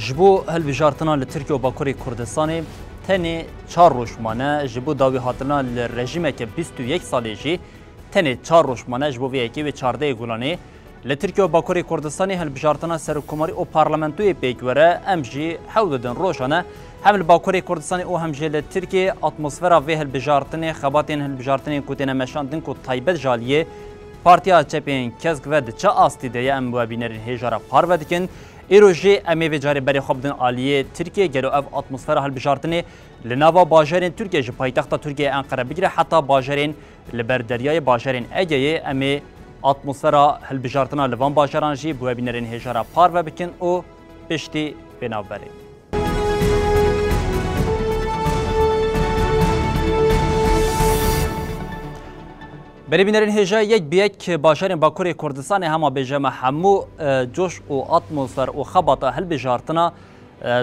جبو هالبجارتنا لتركيا وباكوري كردستاني تاني چار روشمانه جبو داوی هاتنا لرژیمه که 21 سالی جی تاني چار روشمانه جبو ویکی و 14 گولانی لتركيا وباكوري كردستاني هالبجارتنا سرکوماری او پارلمنتوی پیکوره ام جی حوددن روشانه هم الباكوري كردستاني او هم جي لتركيا اتمosfera و هالبجارتنی خباتین هالبجارتنی کوتینه مشاندن کو تایبت جالیه پارتیا چپین کزگ و دچا آستی دیه ام بو بینرین هجارا پارو دکن ایروژی امی و جاری بری خوب دن عالیه ترکیه گلو اف اتمosfera هالبجارتنی لناوا باجرین ترکیه جی پایتخت ترکیه انقره بگیره حتی باجرین لبردریای باجرین اگه امی اتمosfera هالبجارتنا لوان باجران جی بو بینرین هجارا پارو بکن او پشتی بناو بری بری بینرین هجا یک بیک باشرین باکوری کردستان هما بجمع همو جوش و اتمosfer و خباتا هل بجارتنا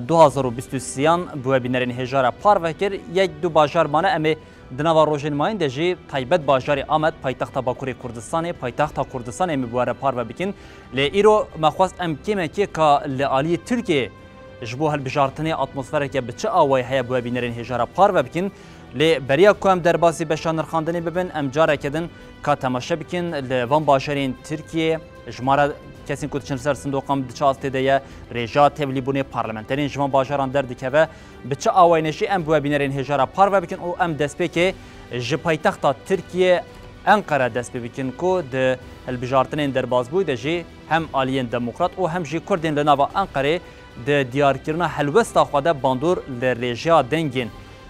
2023 بو بینرین هجا را پار وکر یک دو باشار مانه امی دنوا روشن ماین دجی تایبت باشاری آمد پایتخت باکوری کردستان پایتخت کردستان امی بو را پار بکن لی ایرو مخواست ام کیمه کی که لالی ترکیه جبو هل بجارتنی اتمosfer که بچه آوای هیا بو بینرین هجا را پار بکن لی بریا کوم در باسی بشانر خواندنی ببین ام جاره کدن که تماشا بکن لوان باشرین ترکیه جماره کسین که تشن سر صندوقم دچاسته دیه رجا تبلیبونه پارلمانترین جوان باشران در دکه بچه آواینشی ام بو بینرین هجارا پار بکن او ام دست بکه جپایتخت ترکیه انقره دست بکن کو د البجارتنین در باز بود جی هم آلیین دموکرات او هم جی کردین لناوا انقره د دیار کرنا حلوستا خواده باندور لرجا دنگین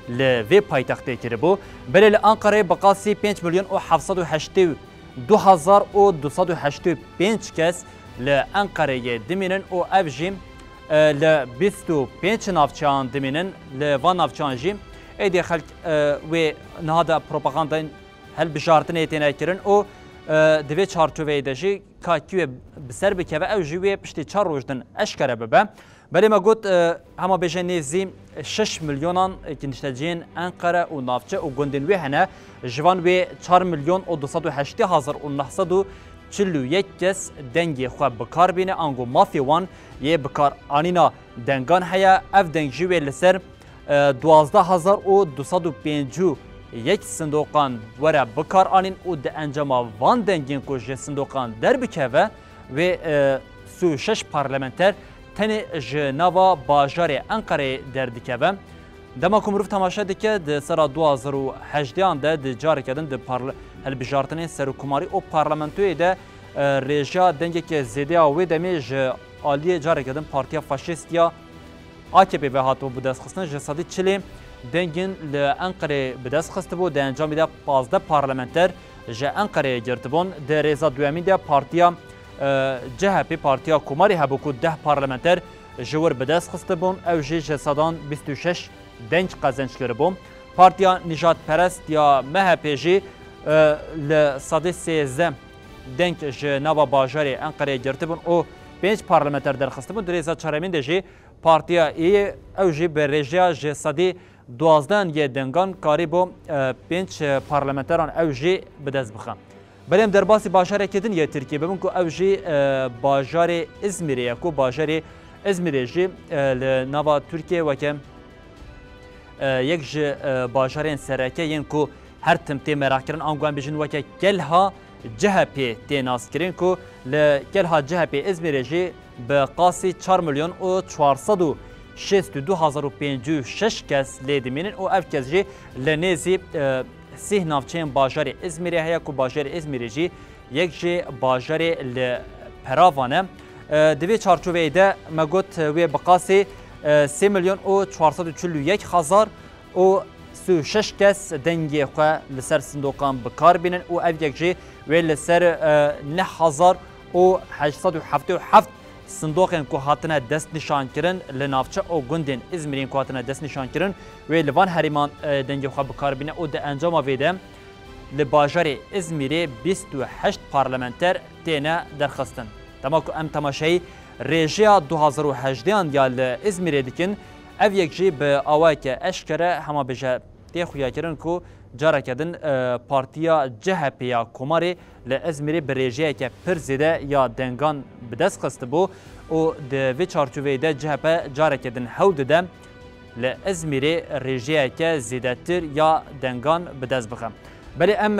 لوی پایتخته کربو بله انقره بقاسی 5 میلیون و 782,285 کس لانقره دمینن او افجیم ل 25 نافچان دمینن لوان نافچان جیم ایدی خلق و نهادا پروپاگاندا هل بجارتنه تینه کرن او دوی چارچوبه دجی کاکیو بسر بکوه او جوی پشتی 4 روزدن اشکره ببه بله ما گفت همه بجن نیزی 6 میلیونان کنشتجین انقره و نافچه و گندن وی هنه جوان وی 4 میلیون و 280,941 کس دنگی خواه بکار بینه انگو مافی وان یه بکار آنینا دنگان هیا اف دنگ جوی لسر 12,251 صندوقان وره بکار آنین و ده انجام وان دنگین کجه صندوقان در بکوه و 36 پارلمنتر تنی جنوا باجار انقره در دکوه دما کمروف تماشا دکه ده سرا 2018 ده ده جاره کدن ده هلبجارتنین سرکوماری او پارلمنتوی ده رژا دنگه که زیده آوی دمی آلیه جاره کدن پارتیا فاشیست یا AKP ve hatı bu dest xistن جسادی چلی دنگین لانقره به دست خسته بود ده انجام ده 15 پارلمنتر ج انقره گرتبون ده رضا دومی ده پارتیا CHP پارتیا کوماری هبوکو 10 پارلمنتر جور به دست خسته بون او جی جسادان 26 دنگ قزنج کربون پارتیا نجات پرست یا MHP جی ل 13 دنگ جنوا باجاری انقره گرتبون او 5 پارلمنتر در خسته بون رضا چهارمین ده جی پارتیا ای او جی به رژیا جسادی 12 یه دنگان کاری بو 5 پارلمنتران او جی به دست بخم بلیم در باسی باجار کدن یه ترکیه ببین که او جی باجار ازمیره کو باجار ازمیره جی لنوا ترکیه وکم یک جی باجارین سرکه ین کو هر تمتی مراک کردن آنگوان بیشن وکه گلها CHP تیناس کردن کو لگلها CHP ازمیره جی به قاسی 4 میلیون و 462,056 کس لیدمینن و اف کس جی لنیزی سه نافچین باجار ازمیره هیا کو باجار ازمیره جی یک جی باجار لپراوانه دوی چارچوبه ده مگوت وی بقاسی 3 میلیون و 441,000 و 36 کس دنگی خواه لسر صندوقان بکار بینن و اف یک جی وی لسر 9,877 صندوقین کو هاتنه دست نشان کرن لنافچه او گندین ازمیرین کو هاتنه دست نشان کرن و لوان هریمان دنگی خواه بکار بینه او ده انجام ویده لباجار ازمیری 28 پارلمنتر تینه درخستن تمام ام تماشایی رژیا 2018 یا ازمیری دکن او یک جی به آوائی که اشکره همه بجه تی خویا کرن کو جاره کردن پارتیا CHP یا کوماری لازمیری به رژیه که پر زیده یا دنگان به دست خست بو و د وی چارچوبه ده CHP جارک دن هود ده ل ازمیر رژیه که زیادتر یا دنگان به دست بخم بله ام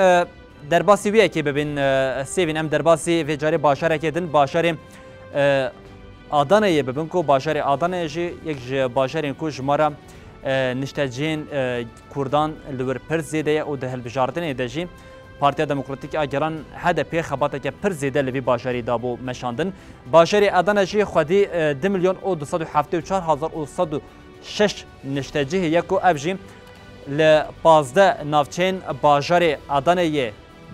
در باسی ویه که ببین سیوین ام در باسی و جاری باشاره که دن باشاره آدانه ببین کو باشاره آدانه جی یک باشاره کو جمارا نشتجین کردان لور پر زیده و ده هلبجاردن ده جی پارتیا دموکراتیک آگران HDP خباته که پر زیده لوی باشاری دابو مشاندن باشاری آدانه جی خودی 2,274,106 نشتجیه یکو افجی ل 15 نافچین باشاری آدانه یه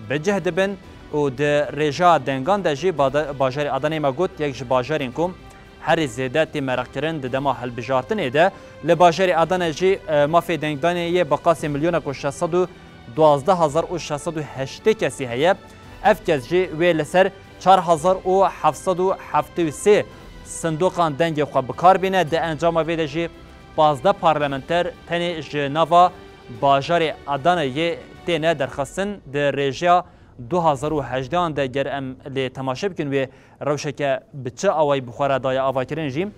بجه دبن و ده رجا دنگان ده جی باشاری آدانه ما گوت یک باشارین کم هر زیادتی مرق کردن دما هل بجارتنه ده لباشری آدانه جی مافی دنگدانه یه بقاسی میلیون و 612,608 کسی هیه اف کس جی وی لسر 4,773 صندوقان دنگ خو بکار بینه ده انجام ویده جی 15 پارلمنتر تنی جنوا باجاری آدانه یه تینه درخواستن ده رژیا 2018 ده گر ام لی تماشا بکن و روشکه بچه آوای بخوره دای آوای کرن جیم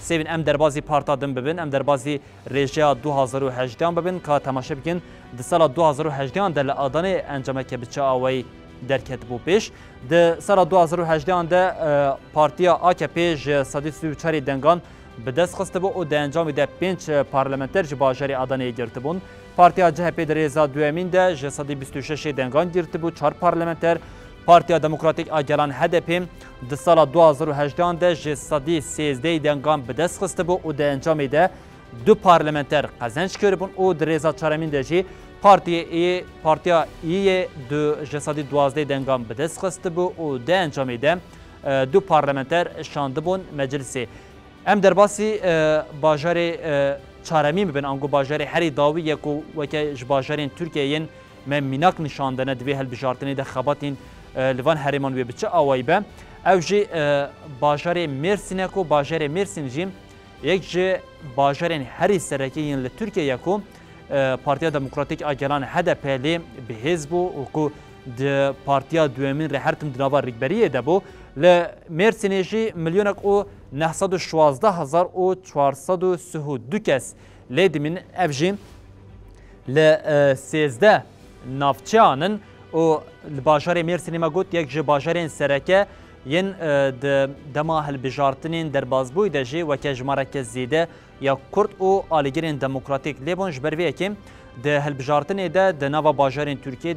سیبین ام در بازی پارتا دم ببین ام در بازی رژیا 2018 ببین که تماشا بکن ده سال 2018 ده لآدانه انجامه که بچه آوای درکت بو پیش ده سال 2018 ده پارتیا AKP ج 134 دنگان به دست خسته بو و ده انجام ده 5 پارلمنتر ج باجری آدانه گرفته بون پارتیا CHP در رضا دومین ده ج 126 دنگان گرفته بو 4 پارلمنتر پارتیا دموکراتیک آگران HDP ده سال 2018 ده ج 113 دنگان به دست خسته بو و ده انجام ده 2 پارلمنتر قزنج کرده بون و در رضا چهارمین ده جی پارتیا ای دو ج 112 دنگان به دست خسته بو و ده انجام ده 2 پارلمنتر شانده بون مجلسی ام در باسی باجار چهارمی ببین انگو باجار هری داوی یکو وکه باجارین ترکیه من میناک نشاندنه دوی هلبجارتنی ده خباتین لوان هریمان وی بچه آوایی به او جی باجار مرسینه کو باجار مرسین جیم یک جی باجارین هری سرکیین لترکیه یکو پارتیا دموکراتیک آگران HDP لی به حزبو و کو ده پارتیا دومین ره هرتم دناوا ریکبریه ده بو لمرسینه جی میلیونک او 916,432 کس لیدمین افجیم ل13 نافچانن و باجار مرسینه ما گوت یک جی باجارین سرکه ین دما هلبجارتنین در بازبوی دجی و که جمارک زیده یا کرد و آلیگرین دموکراتیک لیبون جبرویه که ده هلبجارتنی ده نوا باجارین ترکیه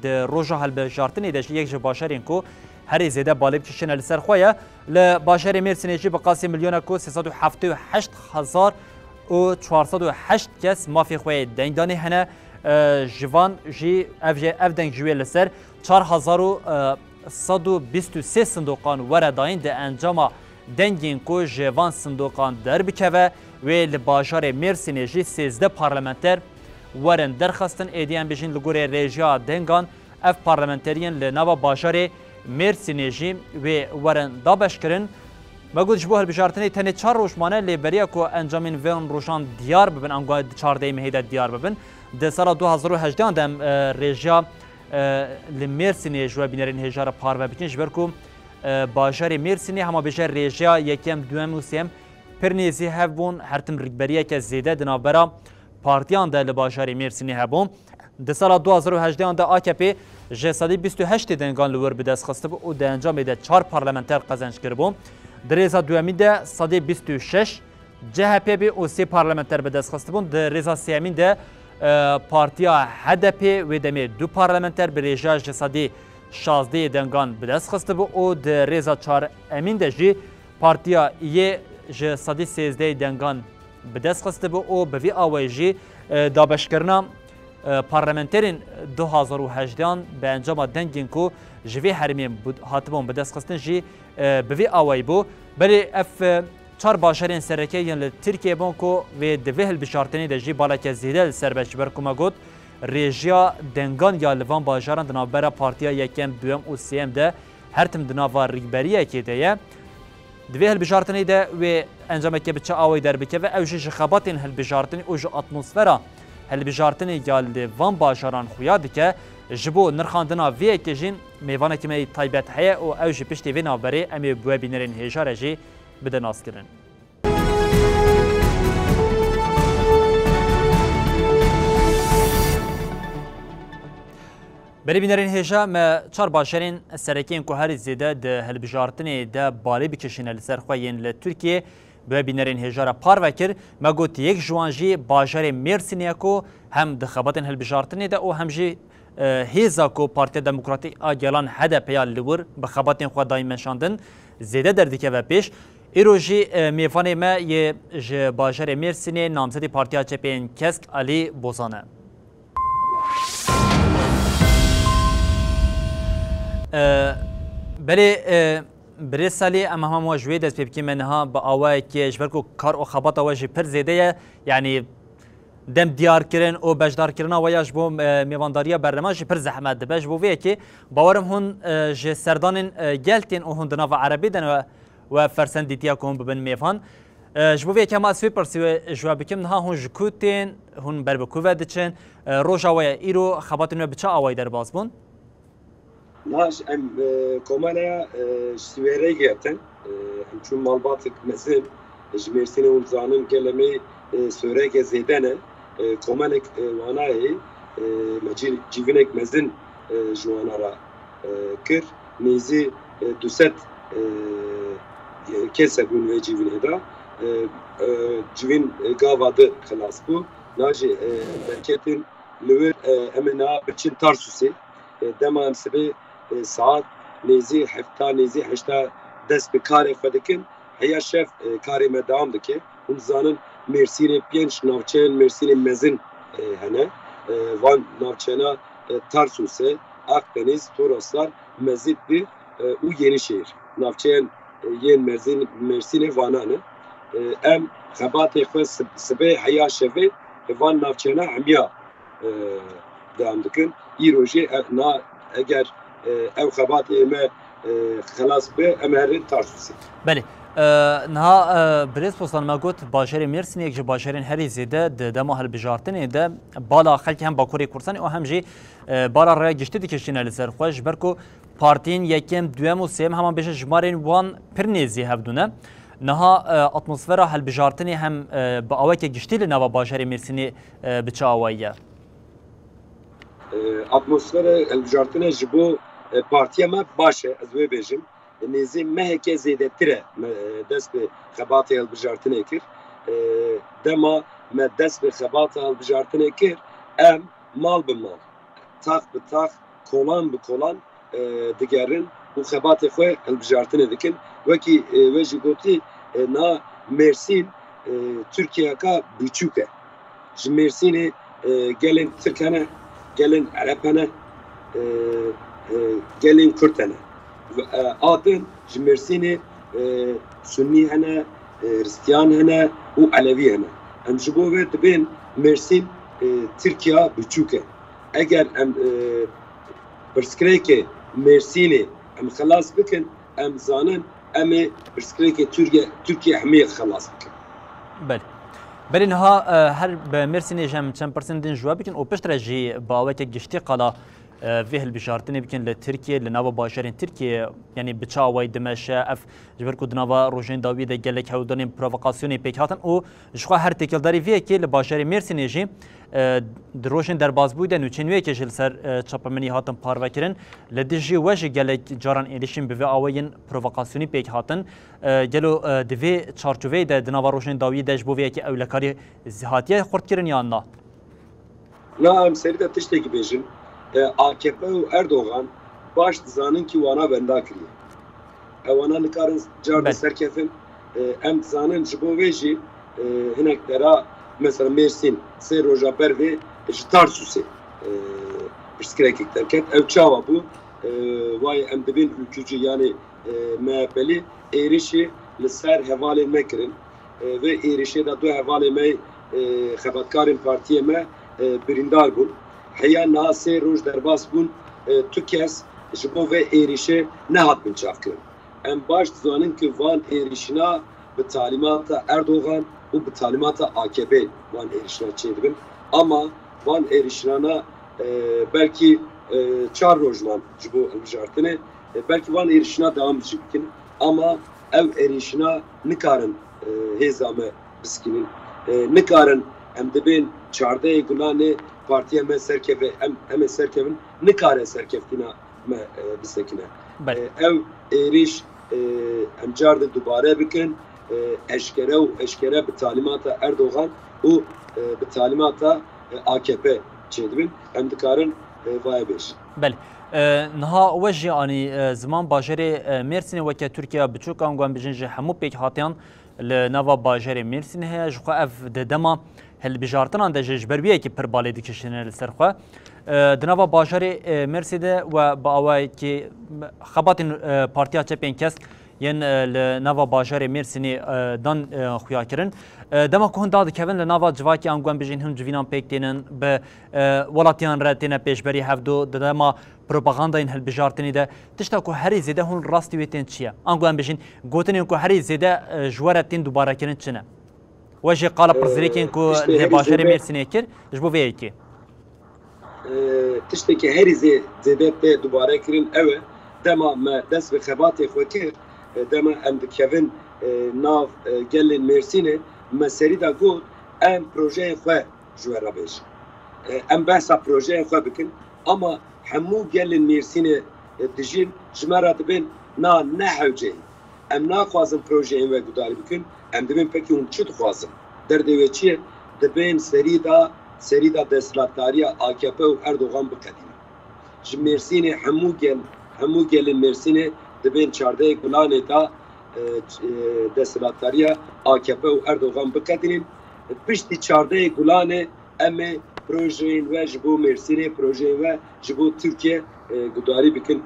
ده روژا هلبجارتنی ده یک جی باجارین کو هر زیده بالب کشن لسر خواه لباشر مرسینه جی بقاسی میلیون کو 378,408 کس مافی خواه دنگدانی هنه جوان جی اف دنگ جوی لسر 4,123 صندوقان ورداین ده انجام دنگین کو جوان صندوقان در بکوه و لباشر مرسینه جی 13 پارلمنتر ورن درخواستن ایدیان بجین لگوره ریجیا دنگان اف پارلمنترین لنوا باشر مرسینه جی و ورن دابش کرن مگود جبوه البجارتنی تنه 4 روشمانه لیبریا کو انجامین وین روشان دیار ببن انگاه 14 مهیده دیار ببن ده سال 2018 دم ریجیا لمرسینه جوا بینرین هجار پارو بکن جبر کو باجار مرسینه هما بجار ریجیا یکم دوم و سیم پرنیزی هفون هرتم ریکبریه که زیده دنابرا پارتیان ده لباجار مرسینه هبون ده سال 2018 ده AKP ج 128 دنگان لور به دست خسته و ده انجام ده 4 پارلمنتر قزنج کرد. در رضا دومی ده 126 CHP بی و 3 پارلمنتر به دست خسته بون. در رضا سیمین ده پارتیا HDP و دمی 2 پارلمنتر به رژا ج 116 دنگان به دست خسته بون و در رضا 4 امین ده جی پارتیا ای ج 113 دنگان به دست خسته بون و به وی آوایجی دابش کردن پارلمنترین 2018 به انجام دنگین کو جوی حرمیم هاتبون به دست خستن جی به وی آوای بو بلی اف 4 باشرین سرکه یعنی ترکیه بون کو و دوی هلبشارتنی ده جی بالا که زیده سربش برکوما گود ریجیا دنگان یا لوان باشران دنابرا پارتیا یکم دوم و سیم ده هر تم دناوا ریگبریه که ده دوی هلبشارتنی ده و انجام که بچه آوای در بکه و اوجه خباتین هلبشارتنی اوج اتمسفرا هلبجارتنی یا لوان باشران خویا دکه ji bo nirxandina viyekê jîn mêvanekî me taybet heye û ew ji piştî vê navberê em ê webînerên hêjare jî bide naskirin. Berîbînerên hêja me çar başerên serekeyên ku herî zêde di hilbijartinê de balê bikişîne li ser xwe yên li Tirkiye webînerên hêjara par vekir me got yek ji wan jî bajarê Mêrsînê ku hem di xebatên hilbijartinê de û hem jî hêza ku Partiya Demokratîk a Gelan HDP'ya li wir bi xebatên xwe dayîn meşandin zêde derdikeve pêş. Îro jî mêvanê me yê ji bajarê Mêrsînê namzedê Partiya CHP'yên Kesk Alî Bozan e. Belê birê salê em hema ji wê dest pê bikî me niha bi awayekê ji ber ku kar û xebata we jî pir zêde ye yanî dem diyarkirin û beşdarkirina we ya ji bo mêvandariya berleman jî pir zehmet dibe ji bo vê yekê bawerim hûn ji serdanên gel tên û hûn di nava erebî de we fersendîtiya ku hûn bibin mêvan ji bo vê yekê hema ez vê pirsî ji we bikim niha hûn ji ku tên hûn ber bi ku ve diçin roja we ye îro xebatên we bi çi awayî derbas bûn? Naş em komanaya swêrê girtin em çûn malbatek mezin ji Mêrsînê û zanin gelemê swêreke zêde ne komanek wanayê me cîvinek mezin ji wan re kir nêzî 200 kesek bûn vê cîvinê de civîn gava di xilas bû najê derketin li wir em ê niha biçin Tarsusê dema em sibê saat nêzî hefta nêzî heşta dest bi karê xwe dikin heya şev karê me devam dike hûn zanin Mêrsînê pênc navçeyên Mêrsînê mezin hene van navçeyena Tarsusê, Akdeniz, Toroslar, Mezitli û Yenişehir navçeyên yên Mêrsînê vanan e em xebatê xwe sibê heya şevê van navçeyena hemiya devam dikin îro jî na eger ew xebatê me xelas be em herin Tarsusê. Belê niha birêz postan me got bajarê Mêrsînê ji bajarên herî zêde di dema hilbijartinê de bala xelkê hem Bakurê Kursanê û hem jî bala rêya giştî dikeşîne li ser xwe ji ber ku partiyên yekem duyem û sêyem heman bêje ji marên wan pir nêzî hevdûne. Niha atmosfera hilbijartinê hem bi awayekê giştî li nava bajarê Mêrsînê bi çi awayî ye? Atmosfera hilbijartinê ji bo partiya me baş e ez wê bêjim nêzî meheke zêdetir e dest bi xebatê hilbijartinê kir dema me dest bi xebata hilbijartinê kir em mal bi mal tax bi tax kolan bi kolan digerin û xebatê xwe hilbijartinê dikin wekî wê jî gotî na Mêrsîn Tirkiyeka biçûk e ji Mêrsînê gelên Tirk hene gelên Ereb hene gelên Kurd hene adin ji Mêrsînê Sunnî hene Hristiyan hene û Elevî hene em ji bo wê dibên Mêrsîn Tirkiya biçûk e eger em pirsgirêkê Mêrsînê em xelas bikin em zanin em ê pirsgirêkê Tirkiye hemiyê xelas bikin. Belê. Belê niha her bi Mêrsînê jî em çend persentên ji we bikin û piştre jî bi awayekê giştî qala vê hilbijartinê bikin li Tirkiye li nava bajarên Tirkiye yanî bi çi awayî dimeşe ev ji ber ku di nava rojên dawî de gelek hewdanên provokasyonê pêk hatin û ji xwe her têkildarî vê yekê li bajarê Mêrsînê jî di rojên derbasbûyî de nûçeyên wê yekê ji li ser çapemenî hatin parvekirin li dijî we jî gelek caran êrişîn bi vê awayên provokasyonî pêk hatin gelo di vê çarçoveyê de di nava rojên dawî de ji bo vê yekê ewlekarî hatiye xurtkirin yan na? Na em serî de tiştekî bêjim AKP û Erdogan baş dizanin ki wana benda kiriye. Ewana nikarin car bi serkefin em dizanin ji bo vê jî hinek dera mesela Mêrsîn sê roja ber vê ji Tarsusê pirsgirêkek derket ew çawa bû wayê em dibin ülkücü yani MHP'li êrişî li ser hevalên me kirin vê êrişê de du hevalê me xebatkarên partiyê me birîndar bûn heya niha sê roj derbas bûn tu kes ji bo vê êrişê nehatbin çavkirin. Em baş dizanin ki van êrişîna bi talîmata Erdogan û bi talîmata AKP van êrişîna çêdibin ama van êrişînana belkî çar rojman ji bo hilbijartinê belkî van êrişina devam jî bikin ama ev êrişina nikarin hêza me biskînin nikarin em dibên çardeyê gulanê partiya me serkeve em ê serkevin nikare serkeftina me bisekine ev êriş em car de dubare bikin eşkere û eşkere bi talimata Erdoğan û bi talimata AKP çêdibin em dikarin vaya bêjin. Belê. Niha we jî anî ziman bajarê Mêrsînê weke Tirkiye biçûk an guan bijin ji hemû pêk hatiyan li nava bajarê Mêrsînê heye ji xwe ev di dema hilbijartinan de ji ber wiyekî pir balê dikişîne li ser xwe. Di nava bajarê Mêrsî de we bi awayekî xebatên Partiya Çepên Kesk yên li nava bajarê Mêrsînê dan xuyakirin. Dema ku hûn da dikevin li nava civakê an guan bijîn hin civînan pêk tênin bi welatiyan re têne pêşberî hevdû di dema propagandayên hilbijartinê de tişta ku herî zêde hûn rastî wê tên çi ye? An guan bijîn gotinên ku herî zêde ji we re tên dubarekirin çi ne? We jî qala pirzirêkên ku lê bajarê Mêrsînê kir ji bo vê yekê. Tiştekî herî zêde tê dubare kirin ew e dema me dest bi xebatê xwe kir dema em dikevin nav gelên Mêrsînê me serî da got em projeyên xwe ji we re bêjin. Em behsa projeyên xwe bikin ama hemû gelên Mêrsînê dijîn ji me re dibin na ne hewceyî. Em naxwazin projeyên we gudarî bikin em dibin pekî hûn çi dixwazin. Derdê wê çi ye? Dibin serî da desthilatdariya AKP û Erdoğan biqedînin. Ji Mêrsînê hemû gelên Mêrsînê dibin çardeyê gulanê da desthilatdariya AKP û Erdoğan biqedînin. Piştî çardeyê gulanê em ê projeyên we ji bo Mêrsînê projeyên we ji bo Tirkiye gudarî bikin.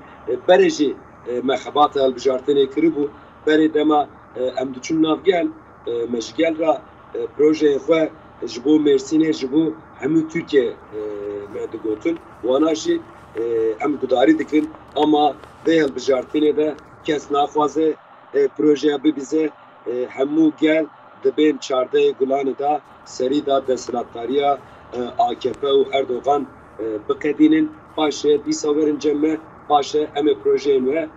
Berê jî me xebata hilbijartinê kiribû berê dema em diçûn navgel me ji gel ra projeyên xwe ji bo Mêrsînê ji bo hemû Tirkiye me digotin wana jî em gudarî dikin ama vê hilbijartinê de kes naxwaze projeya bibîze hemû gel dibên çardeyê gulanê da serî da desthilatdariya AKP û Erdoğan biqedînin paşê dîsa werin cem paşê em ê projeyên we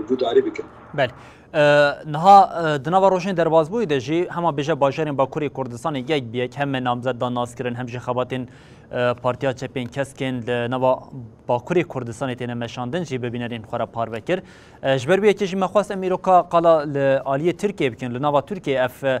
gudarî bikin. Belê. Niha di nava rojên derbasbûyê de jî hema bêje bajarên Bakurê Kurdistanê yek bi yek hem me namzet dan naskirin hem jî xebatên Partiya Çepên Keskên li nava Bakurê Kurdistanê têne meşandin jî bibînerên xwe re parvekir. Ji ber wiyekê jî me xwast em îroka qala li aliyê Tirkiye bikin li nava Tirkiye ev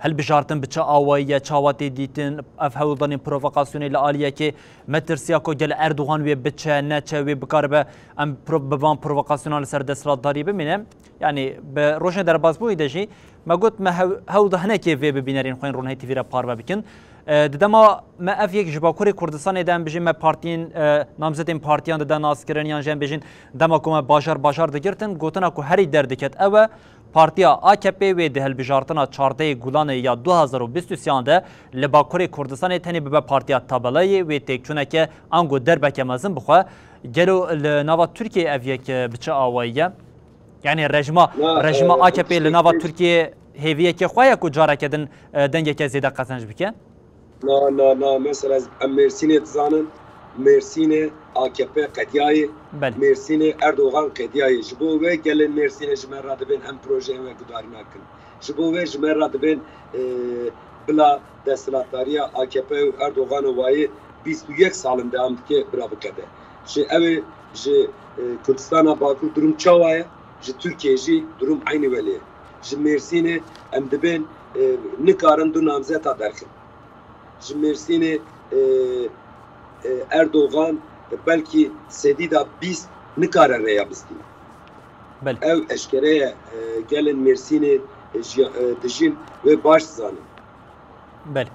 hilbijartin bi çi awayî çawa tê dîtin ev hewldanên provokasyonê li aliyekê me tirsiya ku gel Erdoğan wê biçe neçe wê bikaribe em bivan provokasyona li ser desthilatdarî bimîne. Yani bi rojên derbasbûyê de jî me got me hewl da hinekê vê bibînerên xwe yên ronahê tîvî re parve bikin. Di dema me ev yek ji Bakurê Kurdistanê de em bijîn me partiyên namzetên partiyan de naskirin yan jî em bijîn dema ku me bajar digirtin gotina ku herî derdiket ew e Partiya AKP wê di hilbijartina çardeyê Gulanê ya 2023 de li Bakurê Kurdistanê tenê bibe Partiya Tabelayê wê têkçûneke ango derbeke mezin bixwe gelo li nava Tirkiye ev yek biçe awayî ye. Yani rejima AKP li nava Tirkiye hêviyekê xwe ye ku careke din dengeke zêde qezenc bike? Na mesela em Mêrsînê dizanin Mêrsînê AKP qediyayê Mêrsînê Erdoğan qediyayê ji bo wê gelên Mêrsînê ji me re dibin em projeyên we gudarî nakin. Ji bo wê ji me re dibin bila desthilatdariya AKP û Erdoğan wayê 21 salin devam dike bira bikede. Ji ew ji Kurdistana Bakur durum çawa ye ji Tirkiye jî durum aynî welê ye. Ji Mêrsînê em dibin nikarin du namzeta derxin. Ji Mêrsînê Erdoğan belki sedî da bîst nikare rêya bistîne. Ew eşkereye gelên Mêrsînê dijîn wê baş dizanin. Belê.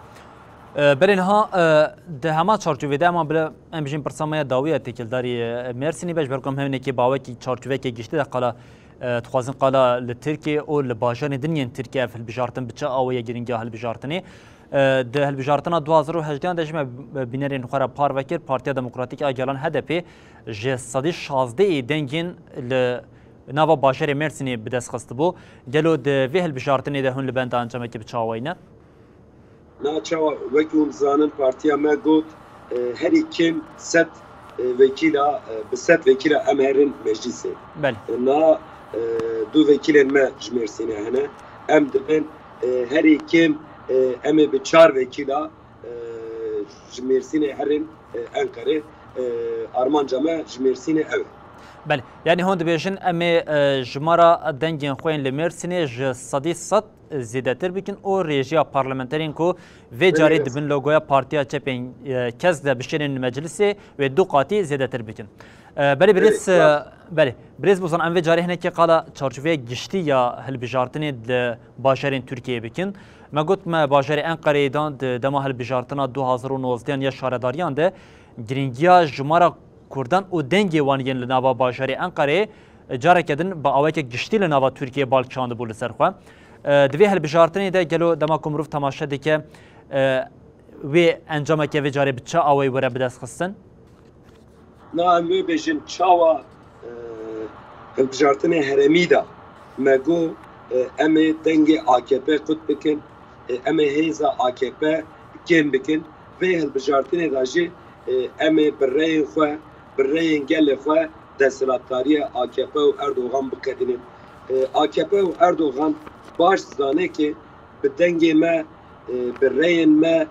Berê niha di hema çarçovê de ema bile em bijîn pirsamaya dawiya têkildarî Mêrsînê be ji ber ku em hênekê bawekî çarçovekê giştî de qala dixwazin qala li Tirkiye û li bajarê dinyên Tirkiye ev hilbijartin biçe awaya giringiya hilbijartinê. Di hilbijartina 2018 de jî me bînerên xwe re parvekir Partiya Demokratîk a Gelan HDP ji sedî 16 dengên li nava bajarê Mêrsînê bi dest xistibû. Gelo di vê hilbijartinê de hûn li benda encamekî biçawayîne. Naçawa wekî hûn dizanin partiya me got herî kim 100 vekila biset vekila emerin meclisi. بله Na du vekilên me ji Mêrsînê hene. Em dibin herî kim em ê bi 4 vekîla ji Mêrsînê herin Enqerê. Armanca me ji Mêrsînê ew e. بله یعنی هون دبیجن امی جمارا دنگین خوین لمرسینه ج صدی صد زیادتر بکن او ریجیا پارلمانترین کو و جاری دبن لوگویا پارتیا چپین کس ده بشینن مجلسی و دو قاطی زیادتر بکن بله بریز بوزن ام و جاری هنه که قالا چارچوبه گشتی یا هلبجارتنی باشرین ترکیه بکن ما گفت ما باشر انقره دان دما هلبجارتنا 2019 یا شارداریان ده گرینگیا جمارا کردان و دنگی وانگین لناوا باشاری انقره جاره کدن با آوای که گشتی لناوا ترکیه بالکشانده بول سرخوا دوی هلبجارتنی ده گلو دما کمروف تماشه ده که وی انجامه که وی جاره بچه آوای وره بدست خستن؟ نه امی بیشن چاوا هلبجارتنی هرمی ده مگو امی دنگ AKP قد بکن امی هیزا AKP کن بکن وی هلبجارتنی داجی امی برای خواه برای گل خواه دستلاتاری AKP و اردوغان بکدینیم AKP و اردوغان باش زانه که به دنگ ما برای ما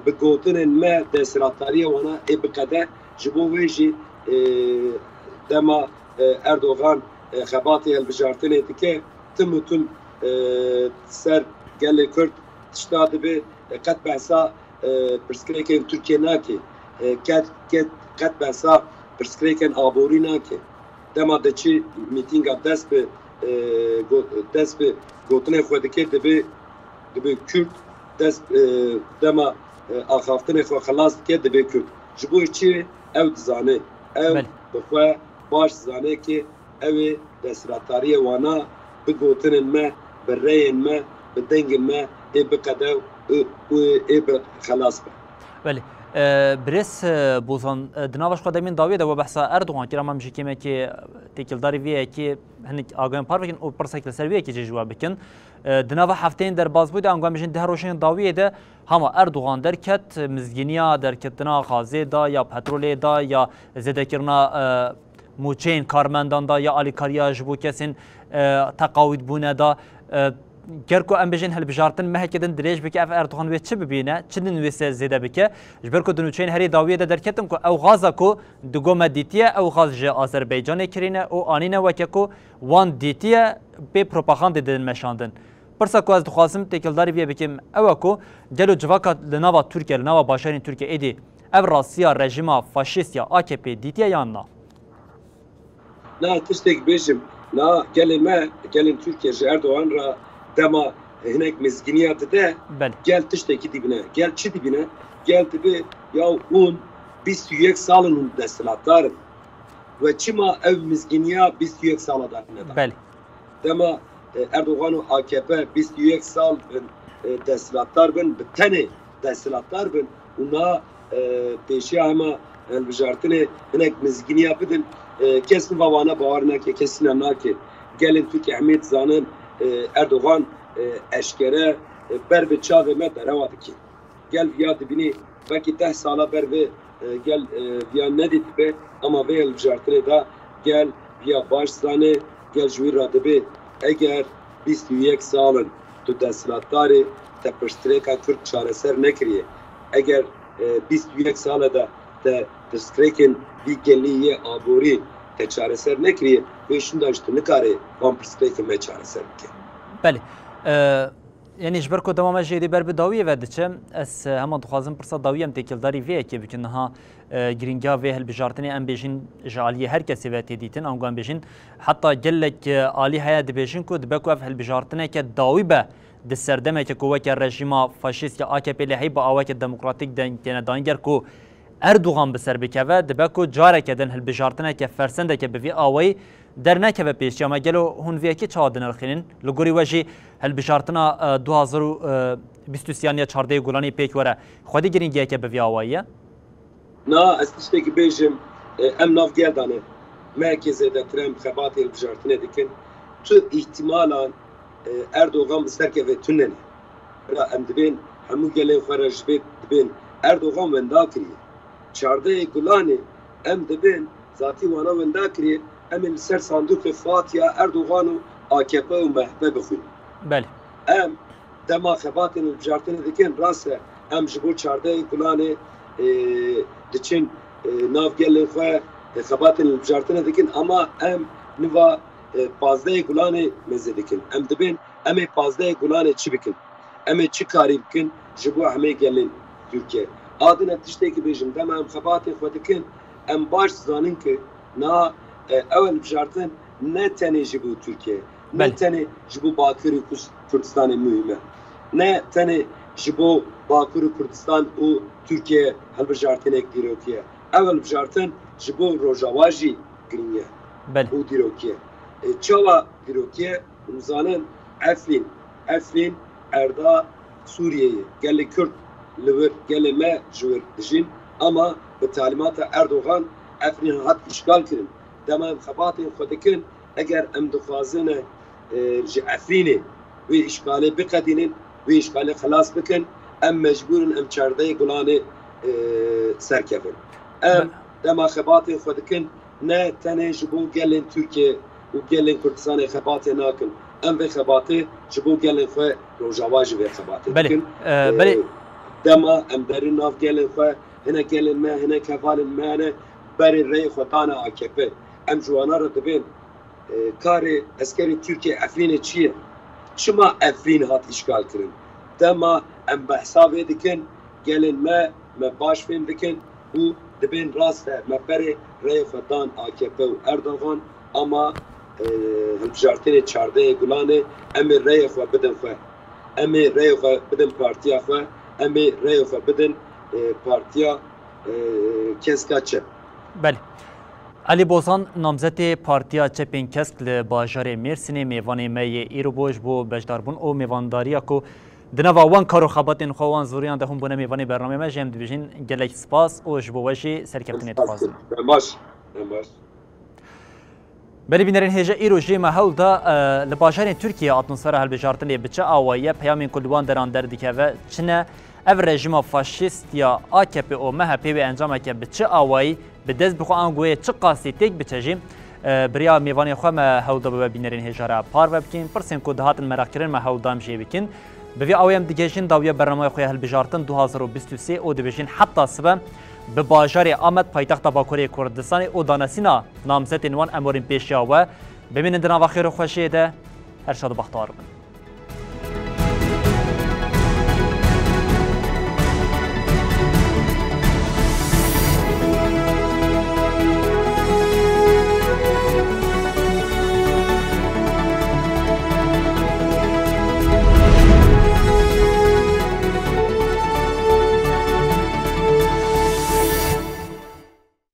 به گوتن ما دستلاتاری وانا بکده جبو ویجی دما اردوغان خباتی هلبجارتنه دیگه تم سر گل کرد تشتاد به قد بحثا پرسکریکن ترکیه ناکی قد بحثا پرسکریکن آبوری ناکی دما دچی میتینگا دست به گوتنه خود که دبی کرد دست دما آخافتنه خود خلاص که دبی کرد جبوی چی او دزانه او بخواه باش زانه که او دستراتاری وانا بگوتن ما برین ما بدنگ ما ای بقدر و ای خلاص به بله برس بوزان دناوش قدمین داویده و بحثا اردوغان که رام مشی کمی که تکیلداری ویه که هنگ آگاهی پار بکن و پرسکل سر ویه که جواب بکن دناو هفتین در باز بوده آنگاه میشن ده روشن داویده هما اردوغان درکت مزگینیا درکت دنا غازه دا یا پترول دا یا زده کرنا موچین کارمندان دا یا آلیکاریا جبو کسین تقاوید بونه دا گرکو ام بجن هلبجارتن مهکدن دریج بک اف اردوغان و چه ببینه چه نویسه زیده بکه جبرکو دنوچین هری داویه ده درکتم کو او غازا کو دگو مدیتیه او غاز ج آذربایجان کرینه او آنینه وکه کو وان دیتیه به پروپاگاندا دن مشاندن پرسا کو از دخوازم تکلداری وی بکم او کو جلو جواکا لناوا ترکیه لناوا باشرین ترکیه ایدی او راسیا رژیما فاشیست یا AKP دیتیه یا نه نه تشتک بیشم نه gelin Türkiye Erdoğan ra dema hinek mizginiyatı de gel tişteki dibine gel çi dibine gel dibi ya biz yüksek salın destilatlar ve çima ev mizginiya biz yüksek saladan bel dema Erdoğan'ın AKP biz yüksek sal destilatlar ben bitene destilatlar ben ona peşi ama elbijartine hinek mizginiya bidin kesin vavana bağırına ki kesin ana ki gelin Türkiye Ahmet zanın Erdoğan eşkere ber bir çağ ve met arawadı ki gel ya dibini belki 10 sala ber ve gel ya ne dedi be ama ve elbijartine da gel ya başsane gel jüri radıbe eğer biz yüksek salın tu destlatları tepiştireka Türk çareser nekriye eğer biz yüksek sala da destrekin bir gelliye aburi te çareser nekriye ve şundan işte ne kare vampirstrekin me çareser ki بله یعنی جبر کو دمام جدی بر بداویه و دچم اس هم دخوازم پرسا داویم تکلداری وی که بکنها گرینگا و هل بجارتنی ام بیجین جالیه هر کسی و تدیتن ام گام بیجین حتی جلک عالی هيا دبیجین کو دبکو اف هل بجارتنی که داوی به دسردمه که قوه که رژیم فاشیست یا AKP لهی با آوای دموکراتیک دن دانگر کو اردوغان بسر بکوه دبکو جاره کدن هل بجارتنی که فرسنده که به آوای در نکه پیش یا مگلو هنویه کی چادن الخینن لگوری وجی هل بشارتنا 2023 14 گولانی پیک وره خودی گرینگیه که به ویاواییه نه استشته کی بیجم ام ناف گردانه merkeze de Trump xebatê hilbijartinê dikin tu ihtimalan Erdoğan bi serkeve tunene ra em dibên hemû gelên xwe re ji vê dibên Erdoğan wenda kiriye çardeyê gulanê em dibin zatî wana wenda kirî em li ser sandûqê Fatiha Erdogan û AKP û MHP bixwînin. Belê. Em dema xebatên li bijartinê dikin rast e em ji bo çardehê Gulanê diçin nav gelên xwe xebatên li bijartinê dikin ama em niva pazdehê Gulanê meze dikin. Em dibin em ê pazdehê Gulanê çi bikin? Em ê çi karî bikin ji bo hemê gelên Tirkiye? Adine tiştekî bêjim dema em xebatên xwe dikin em baş zanin ki na ew li bijartin ne tenê ji bo Tirkiye, ne tenê ji bo Bakirî Kurdistanê mühim e. Ne tenê ji bo Bakur û Kurdistan û Tirkiye hilbijartinek dîrokiye. Ew hilbijartin ji bo Rojava jî girîng e û dîrokiye. Çawa dîrokiye zanin Eflîn erda Sûriyeyê gelê Kurd li wir gelê me ji wir dijîn ama bi talimata Erdogan Eflîn hat îşgal kirin. Dema em xebatên xwe dikin eger em dixwazin ji Eflînê wê îşgalê biqedînin wê îşgalê xelas bikin em mecbûrin em çardehê Gulanê serkevin. Em dema xebatên xwe dikin ne tenê ji bo gelên Tirkiye û gelên Kurdistanê xebatê nakin. Em vê xebatê ji bo gelên xwe Rojava jî vê xebatê dikin. Dema em derî nav gelên xwe hinek gelên me hinek hevalên me hene berê rêyê xwe dane AKP. Em ji wana re dibin karê eskerê Tirkiye Eflînê çi ye? Çima Eflîn hat îşgal kirin? Dema em behsa vê dikin gelên me baş fêm dikin û dibin rast e me berê rêyê xwe dan AKP û Erdogan ama hilbijartinê çardehê Gulanê em ê rêyê xwe bidin xwe. Em ê rêyê xwe bidin partiya xwe, em ê rêyê xwe bidin partiya Keska Çep. Belê. Elî Bozan namzetê Partiya Çepên Kesk li bajarê Mêrsînê mêvanê me yê îro boj bo bejdarbûn û mêvandariya ku di nava wan karoxebatên xwe wan zoriyan de hûn bûne mêvanê bernamê me ji em dibêjin gelek spas û ji bo we jî serkeftinê dixwazin. Baş. Belê bînerên hêja îro jê me hewl da li bajarên Tirkiye atmosfera hilbijartinê bi çi awayî peyamên ku li wan deran derdikeve çine ev rejima faşîst ya AKP û MHP wê encameke bi çi awayî bi dest bixwe an goyê çi qasî têk biçe jî biriya mêvanê xwe me hewl da bibe bînerên hêja re parve bikin pirsên ku dihatin merakkirin me hewl dam jê bikin bi vê awê em digêjin dawiya bernameya xwe hilbijartin 2023 û dibêjin heta sibe bi bajarê Amed paytexta Bakurê Kurdistanê û danesîna namzetên wan em warên pêşiya we bimînin di nava xêr û xweşiyê de her şad û bextewar bin.